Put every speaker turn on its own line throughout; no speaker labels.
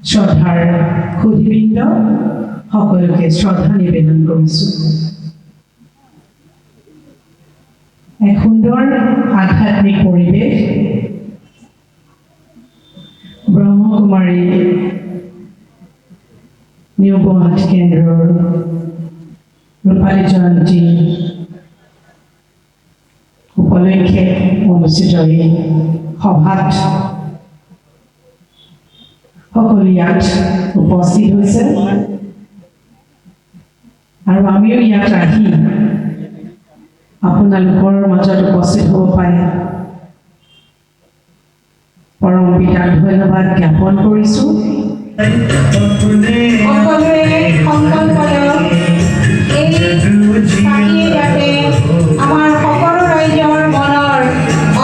শ্ৰদ্ধাৰ সুধীবৃন্দ সকলোকে শ্ৰদ্ধা নিবেদন কৰিছোঁ। এক সুন্দৰ আধ্যাত্মিক পৰিৱেশ ব্ৰহ্মকুমাৰী নিউ গুৱাহাটী কেন্দ্ৰৰ ৰূপালী জয়ন্তী উপলক্ষে অনুষ্ঠিত এই সভাত সকলো ইয়াত উপস্থিত হৈছে আৰু আমিও ইয়াত আহি আপোনালোকৰ মাজত উপস্থিত হ'ব পাৰে পৰম পিতাক ধন্যবাদ জ্ঞাপন কৰিছোঁ।
সকলোৱে সংকল্প লওক, এই চাকিয়ে যাতে আমাৰ সকলো ৰাইজৰ মনৰ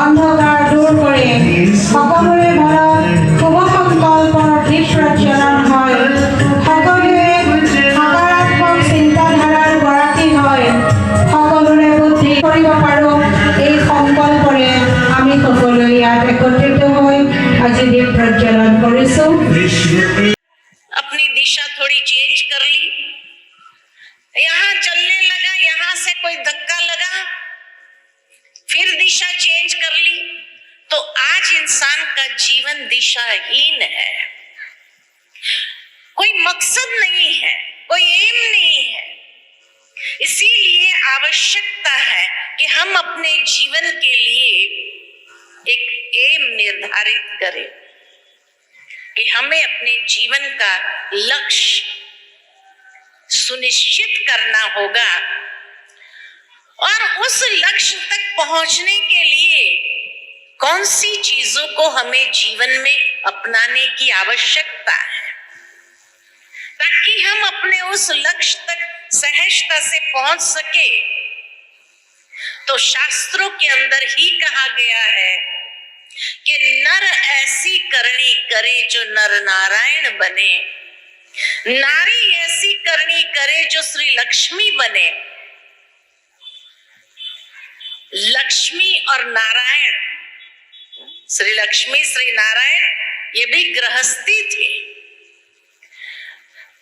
অন্ধকাৰ দূৰ কৰে, সকলোৰে মনত শুভ সংকল্পৰ দীপ প্ৰজ্বলন হয়, সকলোৱে সকাৰাত্মক চিন্তাধাৰাৰ গৰাকী হয়, সকলোৰে বুদ্ধি কৰিব পাৰোঁ। এই সংকল্পৰে আমি সকলোৱে ইয়াত একত্ৰিত হৈ আজি দীপ প্ৰজ্বলন কৰিছোঁ।
अपनी दिशा थोड़ी चेंज कर ली, यहाँ चलने लगा, यहाँ से कोई धक्का लगा, फिर दिशा चेंज कर ली, तो आज इंसान का जीवन दिशाहीन है। कोई मकसद नहीं है, कोई एम नहीं है। इसीलिए आवश्यकता है कि हम अपने जीवन के लिए एक एम निर्धारित करें कि हमें अपने जीवन का लक्ष्य सुनिश्चित करना होगा और उस लक्ष्य तक पहुंचने के लिए कौन सी चीजों को हमें जीवन में अपनाने की आवश्यकता है ताकि हम अपने उस लक्ष्य तक सहजता से पहुंच सके। तो शास्त्रों के अंदर ही कहा गया है कि नर ऐसी करनी करे जो नर नारायण बने, नारी ऐसी करनी करे जो श्री लक्ष्मी बने। लक्ष्मी और नारायण, श्री लक्ष्मी श्री नारायण ये भी गृहस्थी थे,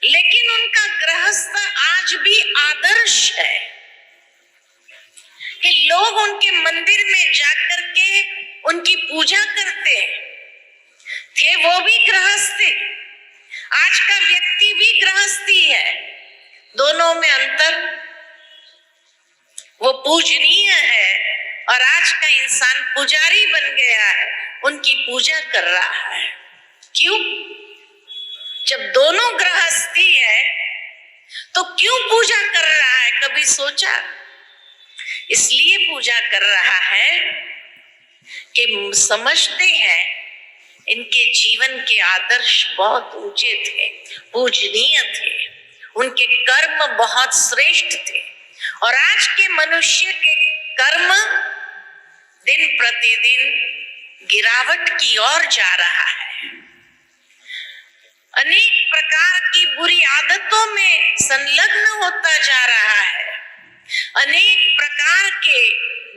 लेकिन उनका गृहस्थ आज भी आदर्श है कि लोग उनके मंदिर में जाकर के उनकी पूजा करते थे। वो भी गृहस्थी, आज का व्यक्ति भी गृहस्थी है, दोनों में अंतर। वो पूजनीय है और आज का इंसान पुजारी बन गया है, उनकी पूजा कर रहा है। क्यों? जब दोनों गृहस्थी है तो क्यों पूजा कर रहा है, कभी सोचा? इसलिए पूजा कर रहा है कि समझते हैं इनके जीवन के आदर्श बहुत ऊंचे थे, पूजनीय थे, उनके कर्म बहुत श्रेष्ठ थे और आज के मनुष्य के कर्म दिन प्रतिदिन गिरावट की ओर जा रहा है, अनेक प्रकार की बुरी आदतों में संलग्न होता जा रहा है, अनेक प्रकार के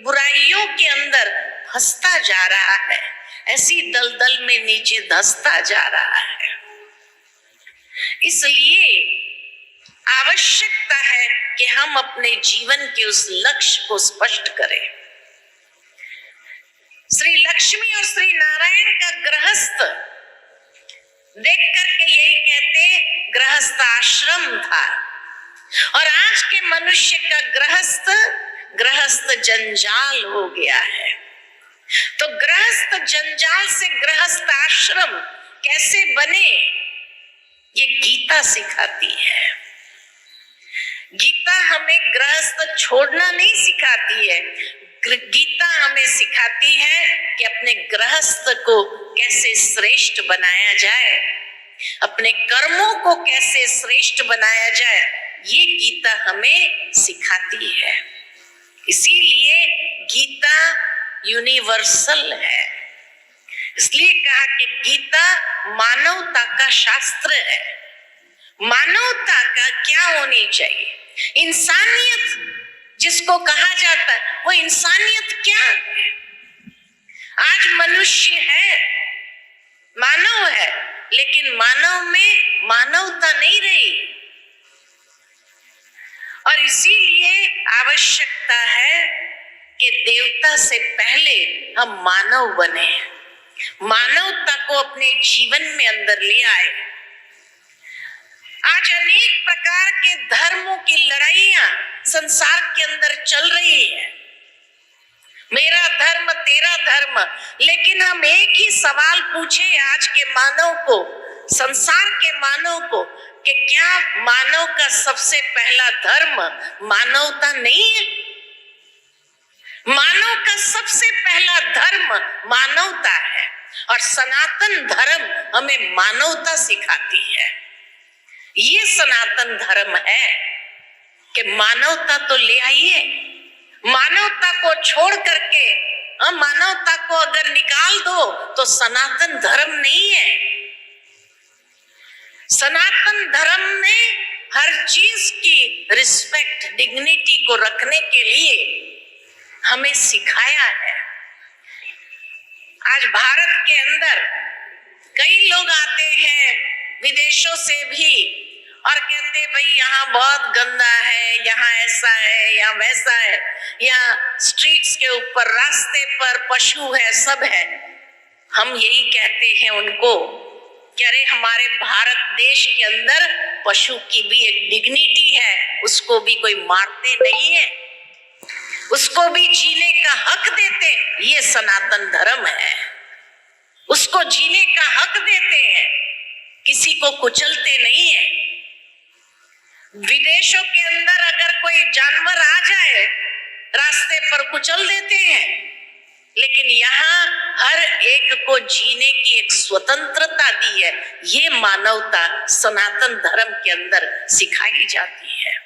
बुराइयों के अंदर फंसता जा रहा है, ऐसी दलदल में नीचे धंसता जा रहा है। इसलिए आवश्यकता है कि हम अपने जीवन के उस लक्ष्य को स्पष्ट करें। श्री लक्ष्मी और श्री नारायण का गृहस्थ देख करके यही कहते गृहस्थ आश्रम था, और आज के मनुष्य का गृहस्थ जंजाल हो गया है। तो गृहस्थ जंजाल से गृहस्थ आश्रम कैसे बने, ये गीता सिखाती है। गीता हमें गृहस्थ छोड़ना नहीं सिखाती है, गीता हमें सिखाती है कि अपने गृहस्थ को कैसे श्रेष्ठ बनाया जाए, अपने कर्मों को कैसे श्रेष्ठ बनाया जाए, ये गीता हमें सिखाती है। इसीलिए गीता यूनिवर्सल है। इसलिए कहा कि गीता मानवता का शास्त्र है। मानवता का क्या होनी चाहिए, इंसानियत जिसको कहा जाता है, वो इंसानियत क्या है? आज मनुष्य है, मानव है, लेकिन मानव में मानवता नहीं रही। और इसीलिए आवश्यकता है कि देवता से पहले हम मानव बने, मानवता को अपने जीवन में अंदर ले आए। आज अनेक प्रकार के धर्मों की लड़ाइयां संसार के अंदर चल रही है, मेरा धर्म तेरा धर्म। लेकिन हम एक ही सवाल पूछे आज के मानव को, संसार के मानव को, कि क्या मानव का सबसे पहला धर्म मानवता नहीं है? मानव का सबसे पहला धर्म मानवता है और सनातन धर्म हमें मानवता सिखाती है। ये सनातन धर्म है कि मानवता तो ले आइए, मानवता को छोड़ करके मानवता को अगर निकाल दो तो सनातन धर्म नहीं है। सनातन धर्म ने हर चीज की रिस्पेक्ट, डिग्निटी को रखने के लिए हमें सिखाया है। आज भारत के अंदर कई लोग आते हैं विदेशों से भी और कहते भाई यहाँ बहुत गंदा है, यहाँ ऐसा है, यहाँ वैसा है, यहाँ स्ट्रीट्स के ऊपर रास्ते पर पशु है, सब है। हम यही कहते हैं उनको कि अरे हमारे भारत देश के अंदर पशु की भी एक डिग्निटी है, उसको भी कोई मारते नहीं है, उसको भी जीने का हक देते। ये सनातन धर्म है, उसको जीने का हक देते हैं, किसी को कुचलते नहीं है। विदेशों के अंदर अगर कोई जानवर आ जाए रास्ते पर कुचल देते हैं, लेकिन यहाँ हर एक को जीने की एक स्वतंत्रता दी है। ये मानवता सनातन धर्म के अंदर सिखाई जाती है।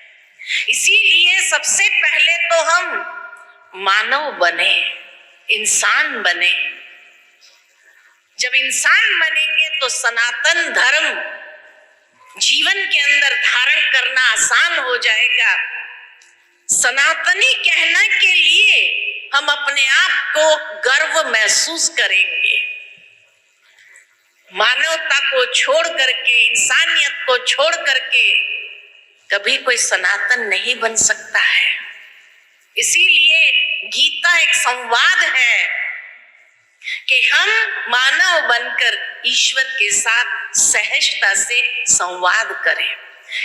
इसीलिए सबसे पहले तो हम मानव बने, इंसान बने। जब इंसान बनेंगे तो सनातन धर्म जीवन के अंदर धारण करना आसान हो जाएगा। सनातनी कहने के लिए हम अपने आप को गर्व महसूस करेंगे। मानवता को छोड़ करके, इंसानियत को छोड़ करके कभी कोई सनातन नहीं बन सकता है। इसीलिए गीता एक संवाद है कि हम मानव बनकर ईश्वर के साथ सहजता से संवाद करें,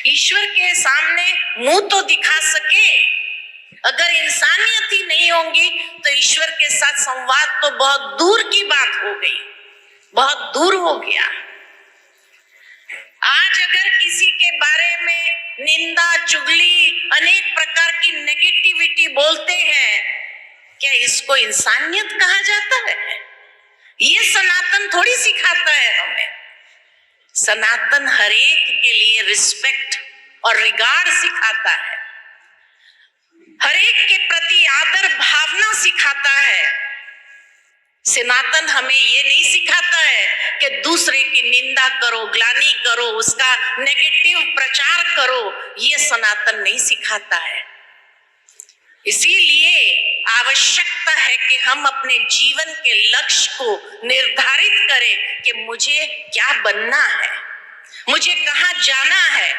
ईश्वर के सामने मुंह तो दिखा सके। अगर इंसानियत ही नहीं होगी तो ईश्वर के साथ संवाद तो बहुत दूर की बात हो गई, बहुत दूर हो गया। आज अगर किसी के बारे में निंदा, चुगली, अनेक प्रकार की नेगेटिविटी बोलते हैं, क्या इसको इंसानियत कहा जाता है? ये सनातन थोड़ी सिखाता है हमें। सनातन हर एक के लिए रिस्पेक्ट और रिगार्ड सिखाता है, हर एक के प्रति आदर भावना सिखाता है। सनातन हमें ये नहीं सिखाता है कि दूसरे की निंदा करो, ग्लानि करो, उसका नेगेटिव प्रचार करो। ये सनातन नहीं सिखाता है। इसीलिए आवश्यकता है कि हम अपने जीवन के लक्ष्य को निर्धारित करें कि मुझे क्या बनना है, मुझे कहाँ जाना है।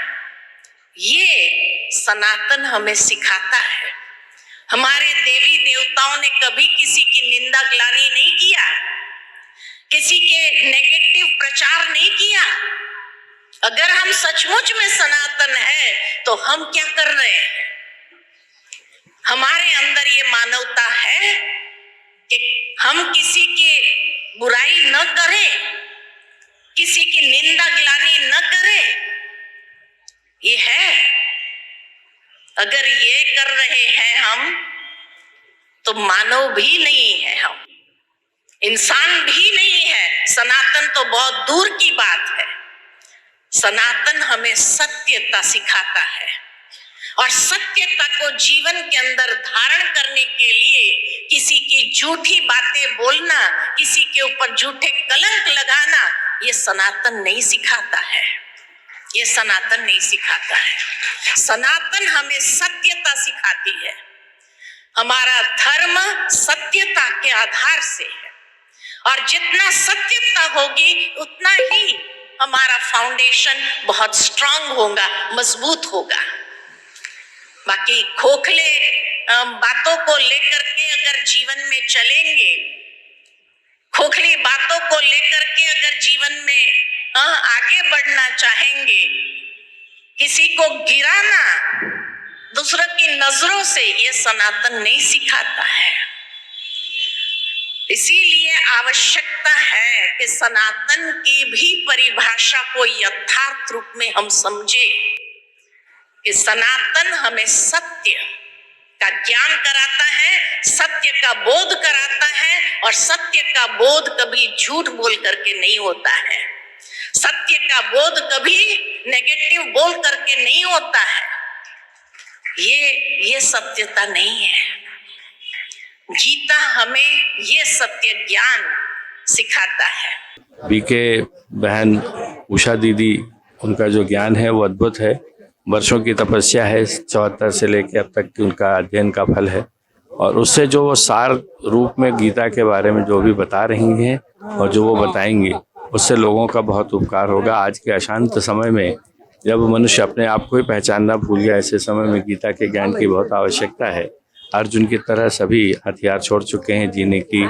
ये सनातन हमें सिखाता है। हमारे देवी देवताओं ने कभी किसी की निंदा ग्लानि नहीं किया, किसी के नेगेटिव प्रचार नहीं किया। अगर हम सचमुच में सनातन है तो हम क्या कर रहे हैं? हमारे अंदर ये मानवता है कि हम किसी की बुराई न करें, किसी की निंदा ग्लानि न करें। ये है। अगर ये कर रहे हैं हम तो मानव भी नहीं है, हम इंसान भी नहीं है। सनातन तो बहुत दूर की बात है। सनातन हमें सत्यता सिखाता है और सत्यता को जीवन के अंदर धारण करने के लिए किसी की झूठी बातें बोलना, किसी के ऊपर झूठे कलंक लगाना, ये सनातन नहीं सिखाता है। ये सनातन नहीं सिखाता है। सनातन हमें सत्यता सिखाती है। हमारा धर्म सत्यता के आधार से है और जितना सत्यता होगी उतना ही हमारा फाउंडेशन बहुत स्ट्रांग होगा, मजबूत होगा। बाकी खोखले बातों को लेकर के अगर जीवन में चलेंगे, खोखली बातों को लेकर के अगर जीवन में आगे बढ़ना चाहेंगे, किसी को गिराना दूसरों की नजरों से, ये सनातन नहीं सिखाता है। इसीलिए आवश्यकता है कि सनातन की भी परिभाषा को यथार्थ रूप में हम समझे कि सनातन हमें सत्य का ज्ञान कराता है, सत्य का बोध कराता है, और सत्य का बोध कभी झूठ बोल करके नहीं होता है। सत्य का बोध कभी नेगेटिव बोल करके नहीं होता है। ये सत्यता नहीं है। गीता हमें ये सत्य ज्ञान सिखाता है।
बीके बहन उषा दीदी, उनका जो ज्ञान है वो अद्भुत है। वर्षों की तपस्या है, 74 से लेकर अब तक की उनका अध्ययन का फल है, और उससे जो वो सार रूप में गीता के बारे में जो भी बता रही हैं और जो वो बताएंगी, उससे लोगों का बहुत उपकार होगा। आज के अशांत समय में जब मनुष्य अपने आप को ही पहचानना भूल गया, ऐसे समय में गीता के ज्ञान की बहुत आवश्यकता है। अर्जुन की तरह सभी हथियार छोड़ चुके हैं जीने की,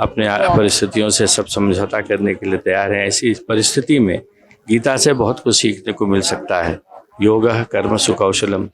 अपने परिस्थितियों से सब समझौता करने के लिए तैयार हैं। ऐसी परिस्थिति में गीता से बहुत कुछ सीखने को मिल सकता है। योगः कर्मसु कौशलम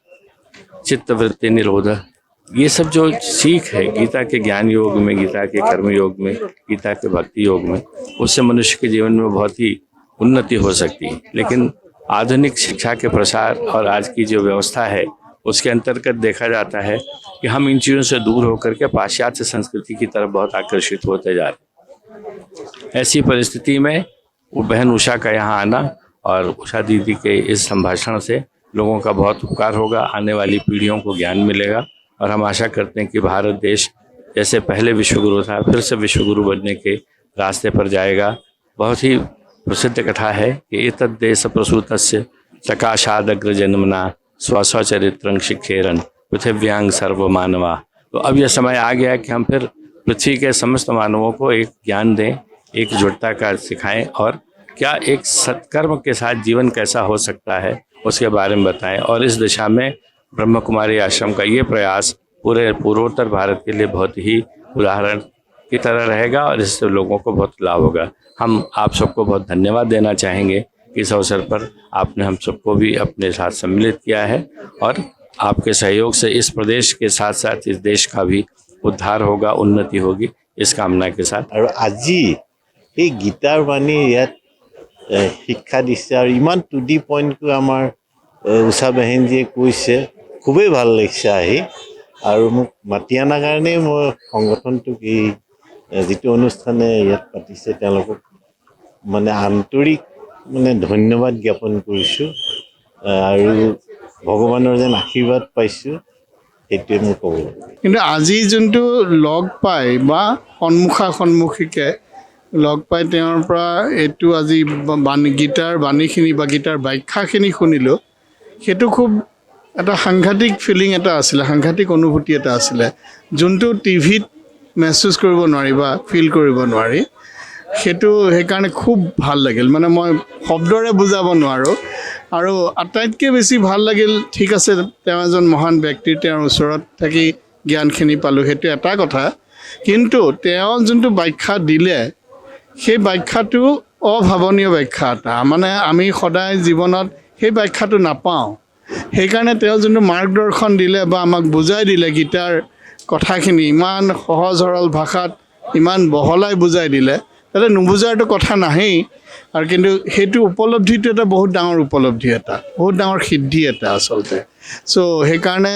चित्तवृत्ति निरोधः, ये सब जो सीख है गीता के ज्ञान योग में, गीता के कर्म योग में, गीता के भक्ति योग में, उससे मनुष्य के जीवन में बहुत ही उन्नति हो सकती है। लेकिन आधुनिक शिक्षा के प्रसार और आज की जो व्यवस्था है उसके अंतर्गत देखा जाता है कि हम इन चीज़ों से दूर होकर के पाश्चात्य संस्कृति की तरफ बहुत आकर्षित होते जा रहे। ऐसी परिस्थिति में वो बहन उषा का यहाँ आना और उषा दीदी के इस संभाषण से लोगों का बहुत उपकार होगा, आने वाली पीढ़ियों को ज्ञान मिलेगा, और हम आशा करते हैं कि भारत देश जैसे पहले विश्वगुरु था फिर से विश्वगुरु बनने के रास्ते पर जाएगा। बहुत ही प्रसिद्ध कथा है कि एतद् देश प्रसूतस्य सकाशादग्र जन्मना स्वस्वचरित्रं शिक्षेरन पृथिव्यांग सर्व मानवा। तो अब यह समय आ गया कि हम फिर पृथ्वी के समस्त मानवों को एक ज्ञान दें, एकजुटता का सिखाएं, और क्या एक सत्कर्म के साथ जीवन कैसा हो सकता है उसके बारे में बताएं। और इस दिशा में ब्रह्म कुमारी आश्रम का ये प्रयास पूरे पूर्वोत्तर भारत के लिए बहुत ही उदाहरण की तरह रहेगा, और इससे लोगों को बहुत लाभ होगा। हम आप सबको बहुत धन्यवाद देना चाहेंगे कि इस अवसर पर आपने हम सबको भी अपने साथ सम्मिलित किया है, और आपके सहयोग से इस प्रदेश के साथ साथ इस देश का भी उद्धार होगा, उन्नति होगी, इस कामना के साथ।
और আজি এই গীতাৰ বাণী ইয়াত শিক্ষা দিছে, আৰু ইমান টু দি পইণ্টটো আমাৰ উষা বেহেনজীয়ে কৈছে, খুবেই ভাল লাগিছে আহি। আৰু মোক মাতি অনাৰ কাৰণেই মই সংগঠনটোক এই যিটো অনুষ্ঠানে ইয়াত পাতিছে তেওঁলোকক মানে আন্তৰিক ধন্যবাদ জ্ঞাপন কৰিছোঁ, আৰু ভগৱানৰ যেন আশীৰ্বাদ পাইছোঁ, সেইটোৱে মোক ক'ব।
কিন্তু আজি যোনটো লগ পাই বা সন্মুখীকে লগ পাই তেওঁৰ পৰা এইটো আজি গীতাৰ বাণীখিনি বা গীতাৰ ব্যাখ্যাখিনি শুনিলোঁ, সেইটো খুব এটা সাংঘাতিক ফিলিং এটা আছিলে, সাংঘাতিক অনুভূতি এটা আছিলে, যোনটো টিভিত মেহচুচ কৰিব নোৱাৰি বা ফিল কৰিব নোৱাৰি। সেইটো সেইকাৰণে খুব ভাল লাগিল, মানে মই শব্দৰে বুজাব নোৱাৰোঁ। আৰু আটাইতকৈ বেছি ভাল লাগিল, ঠিক আছে তেওঁ এজন মহান ব্যক্তি, তেওঁৰ ওচৰত থাকি জ্ঞানখিনি পালোঁ, সেইটো এটা কথা। কিন্তু তেওঁ যোনটো ব্যাখ্যা দিলে সেই ব্যাখ্যাটো অভাৱনীয় ব্যাখ্যা এটা, মানে আমি সদায় জীৱনত সেই ব্যাখ্যাটো নাপাওঁ। সেইকাৰণে তেওঁ যোনটো মাৰ্গদৰ্শন দিলে বা আমাক বুজাই দিলে গীতাৰ কথাখিনি ইমান সহজ সৰল ভাষাত ইমান বহলাই বুজাই দিলে, তাতে নুবুজাৰটো কথা নাহেই। আৰু কিন্তু সেইটো উপলব্ধিটো এটা বহুত ডাঙৰ উপলব্ধি, এটা বহুত ডাঙৰ সিদ্ধি এটা আচলতে। চ' সেইকাৰণে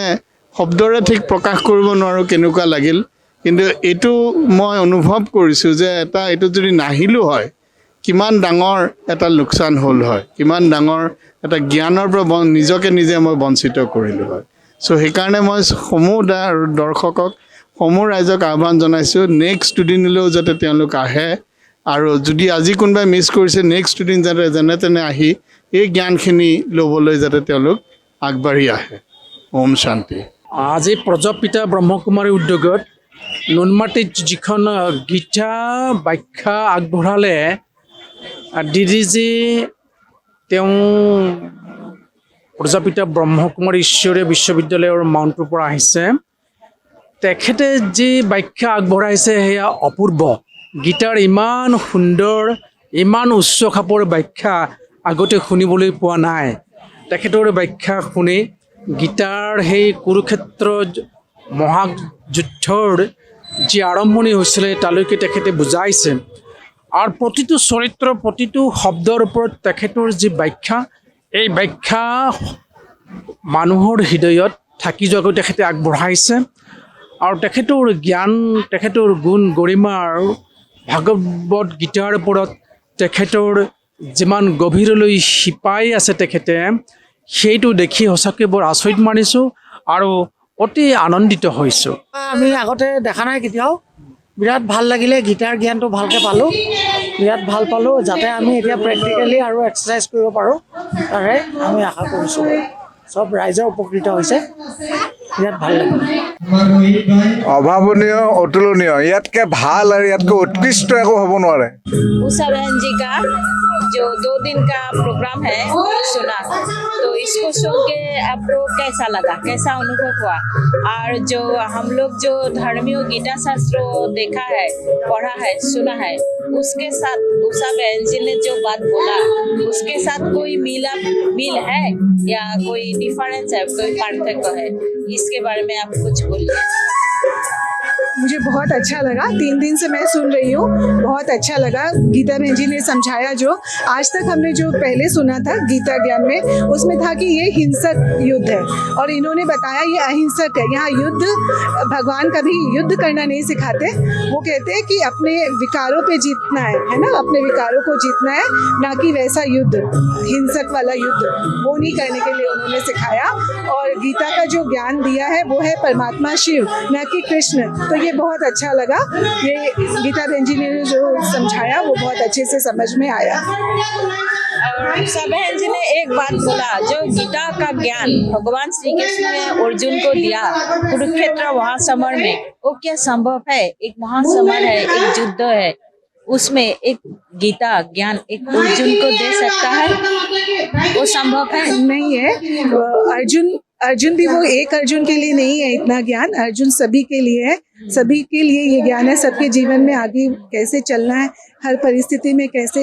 শব্দৰে ঠিক প্ৰকাশ কৰিব নোৱাৰোঁ কেনেকুৱা লাগিল, কিন্তু এইটো মই অনুভৱ কৰিছোঁ যে এইটো যদি নাহিলোঁ হয় কিমান ডাঙৰ এটা লোকচান হ'ল হয়, কিমান ডাঙৰ এটা জ্ঞানৰ পৰা নিজকে নিজে মই বঞ্চিত কৰিলোঁ হয়। চ' সেইকাৰণে মই সমূহ দৰ্শকক, সমূহ ৰাইজক আহ্বান জনাইছোঁ, নেক্সট দুদিনলৈও যাতে তেওঁলোক আহে, আৰু যদি আজি কোনোবাই মিছ কৰিছে নেক্সট দুদিন যাতে যেনে তেনে আহি এই জ্ঞানখিনি ল'বলৈ যাতে তেওঁলোক আগবাঢ়ি আহে। ওম শান্তি।
আজি প্ৰজপিতা ব্ৰহ্মকুমাৰী উদ্যোগত নুনমাটিত যিখন গীতা ব্যাখ্যা আগবঢ়ালে দিদিজী তেওঁ প্ৰজাপিতা ব্ৰহ্মকুমাৰী ঈশ্বৰীয় বিশ্ববিদ্যালয়ৰ মাউণ্টৰ পৰা আহিছে। তেখেতে যি ব্যাখ্যা আগবঢ়াইছে সেয়া অপূৰ্ব। গীতাৰ ইমান সুন্দৰ, ইমান উচ্চ খাপৰ ব্যাখ্যা আগতে শুনিবলৈ পোৱা নাই। তেখেতৰ ব্যাখ্যা শুনি গীতাৰ সেই কুৰুক্ষেত্ৰ মহাযুদ্ধৰ যি আৰম্ভণি হৈছিলে তালৈকে তেখেতে বুজাইছে। আৰু প্ৰতিটো চৰিত্ৰ, প্ৰতিটো শব্দৰ ওপৰত তেখেতৰ যি ব্যাখ্যা, এই ব্যাখ্যা মানুহৰ হৃদয়ত থাকি যোৱাকৈ তেখেতে আগবঢ়াইছে। আৰু তেখেতৰ জ্ঞান, তেখেতৰ গুণ গৰিমা আৰু ভাগৱত গীতাৰ ওপৰত তেখেতৰ যিমান গভীৰলৈ শিপাই আছে তেখেতে, সেইটো দেখি সঁচাকৈ বৰ আচৰিত মানিছোঁ আৰু অতি আনন্দিত হৈছোঁ।
আমি আগতে দেখা নাই কেতিয়াও, বিৰাট ভাল লাগিলে, গীতাৰ জ্ঞানটো ভালকৈ পালোঁ, বিৰাট ভাল পালোঁ। যাতে আমি এতিয়া প্ৰেক্টিকেলি আৰু এক্সাৰচাইজ কৰিব পাৰোঁ তাৰে আমি আশা কৰিছোঁ। চব ৰাইজৰ উপকৃত হৈছে, বিৰাট ভাল লাগিলে।
অভাৱনীয়, অতুলনীয়, ইয়াতকৈ ভাল আৰু ইয়াতকৈ উৎকৃষ্ট একো হ'ব নোৱাৰে।
उषा बहन जी का जो 2 दिन का प्रोग्राम है सुना, तो इसको सुन के आपको कैसा लगा, कैसा अनुभव हुआ? और जो हम लोग जो धर्मीय गीता शास्त्रों देखा है, पढ़ा है, सुना है, उसके साथ उषा बहन जी ने जो बात बोला उसके साथ कोई मिल है या कोई डिफरेंस है, कोई पार्थक्य है? इसके बारे में आप कुछ बोलिए।
मुझे बहुत अच्छा लगा, 3 दिन से मैं सुन रही हूँ, बहुत अच्छा लगा। गीता बहन जी ने समझाया जो आज तक हमने जो पहले सुना था गीता ज्ञान में, उसमें था कि ये हिंसक युद्ध है और इन्होंने बताया ये अहिंसक है। यहाँ युद्ध, भगवान कभी युद्ध करना नहीं सिखाते, वो कहते हैं कि अपने विकारों पे जीतना है ना, अपने विकारों को जीतना है, ना कि वैसा युद्ध, हिंसक वाला युद्ध वो नहीं करने के लिए उन्होंने सिखाया। और गीता का जो ज्ञान दिया है वो है परमात्मा शिव, ना कि कृष्ण। तो ये बहुत अच्छा लगा, ये गीता बहन जी ने जो समझाया वो बहुत अच्छे से समझ में आया।
और उषा बहन जी ने एक बात बोला, जो गीता का ज्ञान भगवान श्री कृष्ण ने अर्जुन को दिया कुरुक्षेत्र महासमर में, वो क्या संभव है? एक महासमर है, एक युद्ध है, उसमें एक गीता ज्ञान एक अर्जुन को दे सकता है? वो संभव है?
नहीं है। अर्जुन भी वो एक अर्जुन के लिए नहीं है इतना ज्ञान, अर्जुन सभी के लिए है, सभी के लिए ये ज्ञान है। सबके जीवन में आगे कैसे चलना है, हर परिस्थिति में कैसे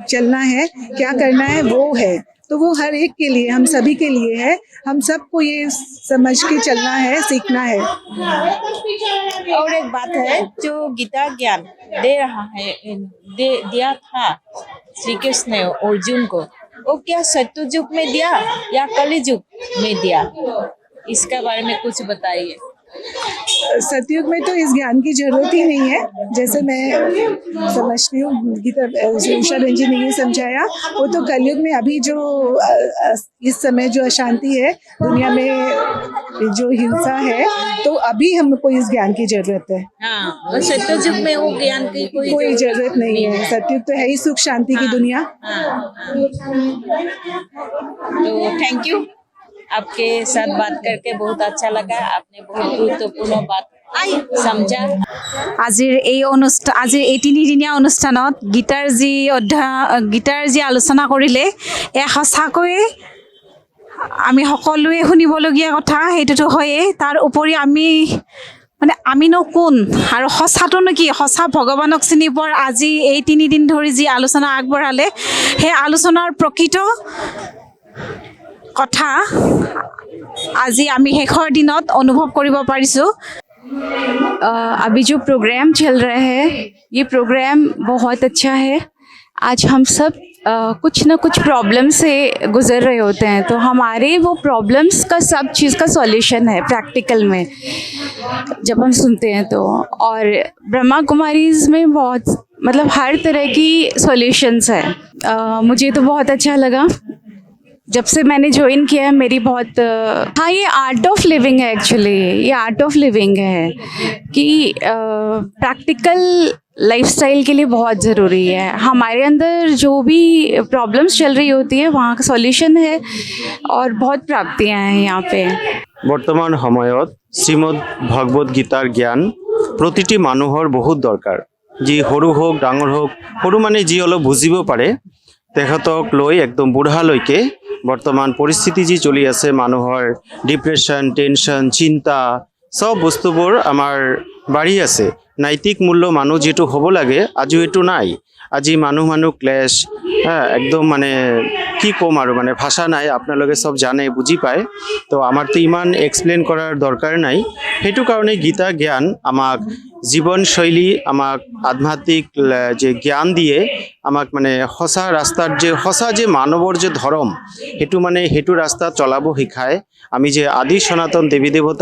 चलना है, क्या करना है, वो है। तो वो हर एक के लिए, हम सभी के लिए है। हम सबको ये समझ के चलना है, सीखना है।
और एक बात है, जो गीता ज्ञान दे रहा है, दिया था श्री कृष्ण ने अर्जुन को, वो क्या सत्ययुग में दिया या कलियुग में दिया? इसके बारे में कुछ बताइए।
सतयुग में तो इस ज्ञान की जरूरत ही नहीं है, जैसे मैं समझती हूँ। गीता उषा बहन जी ने ये समझाया, वो तो कलयुग में अभी जो इस समय जो अशांति है दुनिया में, जो हिंसा है, तो अभी हमको इस ज्ञान की जरूरत है।
हाँ, सत्ययुग में वो ज्ञान की कोई
जरूरत नहीं है। सतयुग तो है ही सुख शांति की दुनिया।
तो थैंक यू, आपके साथ बात करके बहुत अच्छा लगा। आपने बहुत गुरुत्वपूर्ण बात समझा।
আজিৰ এই 3 দিনীয়া অনুষ্ঠানত গীতাৰ যি আলোচনা কৰিলে, এয়া সঁচাকৈয়ে আমি সকলোৱে শুনিবলগীয়া কথা। সেইটোতো হয়েই, তাৰ উপৰি আমিনো কোন আৰু সঁচাটোনো কি? সঁচা ভগৱানক চিনি পোৱাৰ আজি এই 3 দিন ধৰি যি আলোচনা আগবঢ়ালে, সেই আলোচনাৰ প্ৰকৃত কথা আজি আমি শেষৰ দিনত অনুভৱ কৰিব পাৰিছোঁ।
अभी जो प्रोग्राम चल रहा है, ये प्रोग्राम बहुत अच्छा है। आज हम सब कुछ ना कुछ प्रॉब्लम से गुज़र रहे होते हैं, तो हमारे वो प्रॉब्लम्स का सब चीज़ का सॉल्यूशन है प्रैक्टिकल में जब हम सुनते हैं तो। और ब्रह्मा कुमारीज़ में बहुत मतलब हर तरह की सॉल्यूशंस है। मुझे तो बहुत अच्छा लगा जब से मैंने ज्वाइन किया है। मेरी बहुत हाँ, ये आर्ट ऑफ लिविंग है एक्चुअली, ये आर्ट ऑफ लिविंग है कि प्रैक्टिकल लाइफस्टाइल के लिए बहुत ज़रूरी है। हमारे अंदर जो भी प्रॉब्लम्स चल रही होती है वहाँ का सॉल्यूशन है और बहुत प्राप्तियाँ हैं यहाँ पे।
বৰ্তমান সময়ত শ্ৰীমদ ভগৱত গীতাৰ জ্ঞান প্ৰতিটি মানুহৰ বহুত দৰকাৰ। যি সৰু হওক ডাঙৰ হওক, সৰু মানে যি অলপ বুজিব পাৰে, তেখেতক লৈ একদম বুঢ়ালৈকে বৰ্তমান পৰিস্থিতি যি চলি আছে, মানুহৰ ডিপ্ৰেশ্যন, টেনশ্যন, চিন্তা চব বস্তুবোৰ আমাৰ বাঢ়ি আছে। নৈতিক মূল্য মানুহ যিটো হ'ব লাগে আজিও এইটো নাই। আজি মানুহ ক্লেশ, একদম মানে কি ক'ম আৰু মানে ভাষা নাই, আপোনালোকে চব জানে, বুজি পায়। তো আমাৰতো ইমান এক্সপ্লেইন কৰাৰ দৰকাৰ নাই। সেইটো কাৰণে গীতা জ্ঞান আমাক জীৱনশৈলী, আমাক আধ্যাত্মিক যে জ্ঞান দিয়ে, আমাক মানে সঁচা ৰাস্তাত যে সঁচা যে মানৱৰ যে ধৰ্ম, সেইটো মানে সেইটো ৰাস্তাত চলাব শিকায়। আমি যে আদি সনাতন দেৱী দেৱতা